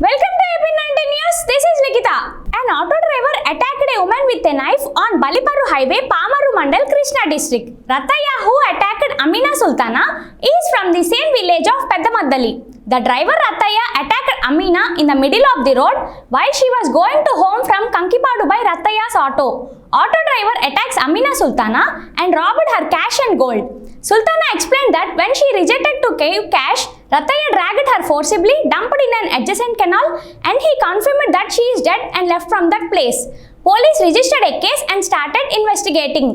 Welcome to AP19 News. This is Likita. An auto driver attacked a woman with a knife on Baliparu Highway, Pamaru Mandal, Krishna district. Rataya, who attacked Amina Sultana, is from the same village of Peddamaddali. The driver Rataya attacked Amina in the middle of the road while she was going to home from Kankipadu by Rataya's auto. Auto driver attacks Amina Sultana and robbed her cash and gold. Sultana explained that when she rejected to give cash, Rataya dragged her forcibly, dumped in an adjacent canal, and he confirmed that she is dead and left from that place. Police registered a case and started investigating.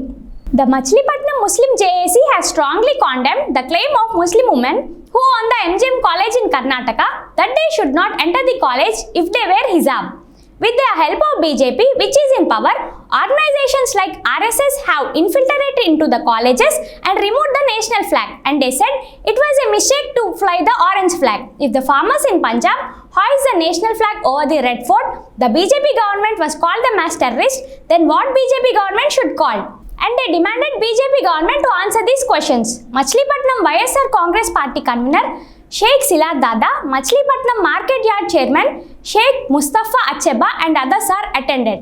The Machilipatnam Muslim JAC has strongly condemned the claim of Muslim women who own the MGM college in Karnataka that they should not enter the college if they wear hijab. With the help of BJP, which is in power, organizations like RSS have infiltrated into the colleges and removed the national flag, and they said it was a mistake to fly the orange flag. If the farmers in Punjab hoist the national flag over the red fort, the BJP government was called them as terrorists, then what BJP government should call? And they demanded BJP government to answer these questions. Machilipatnam YSR Congress Party convener Sheikh Silat Dada, Machilipatnam Market Yard Chairman Sheikh Mustafa Acheba and others are attended.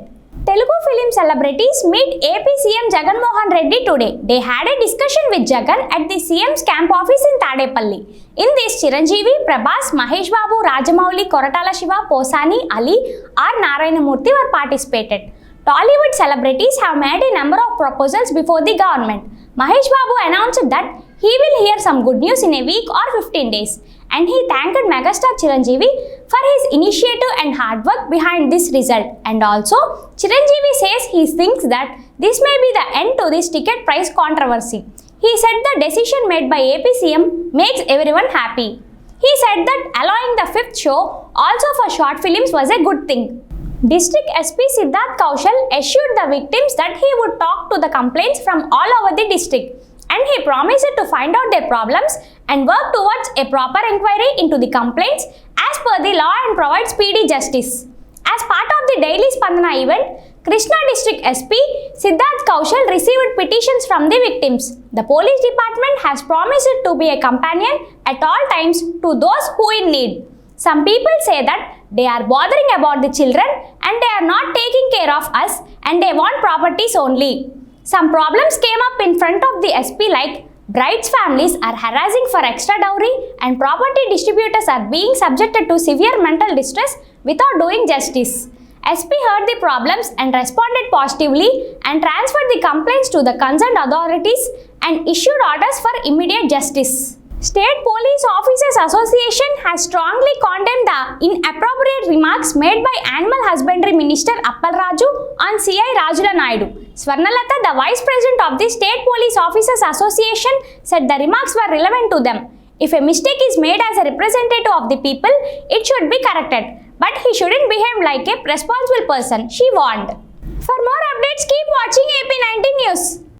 Telugu film celebrities meet AP CM Jagan Mohan Reddy today. They had a discussion with Jagan at the CM's camp office in Tadepalli. In this, Chiranjeevi, Prabhas, Mahesh Babu, Rajamouli, Koratala Shiva, Posani, Ali, R. Narayanamurthy were participated. Tollywood celebrities have made a number of proposals before the government. Mahesh Babu announced that he will hear some good news in a week or 15 days, and he thanked megastar Chiranjeevi for his initiative and hard work behind this result. And also, Chiranjeevi says he thinks that this may be the end to this ticket price controversy. He said the decision made by AP CM makes everyone happy. He said that allowing the fifth show also for short films was a good thing. District SP Siddharth Kaushal assured the victims that he would talk to the complaints from all over the district, and he promised to find out their problems and work towards a proper inquiry into the complaints as per the law and provide speedy justice. As part of the Daily Spandana event, Krishna District SP Siddharth Kaushal received petitions from the victims. The police department has promised to be a companion at all times to those who in need. Some people say that they are bothering about the children and they are not taking care of us and they want properties only. Some problems came up in front of the SP like brides' families are harassing for extra dowry and property distributors are being subjected to severe mental distress without doing justice. SP heard the problems and responded positively and transferred the complaints to the concerned authorities and issued orders for immediate justice. State Police Officers Association has strongly condemned the inappropriate remarks made by Animal Husbandry Minister Appal Raju on CI Rajula Naidu. Swarnalata, the Vice President of the State Police Officers Association, said the remarks were relevant to them. If a mistake is made as a representative of the people, it should be corrected. But he shouldn't behave like a responsible person, she warned. For more updates, keep watching AP19 News.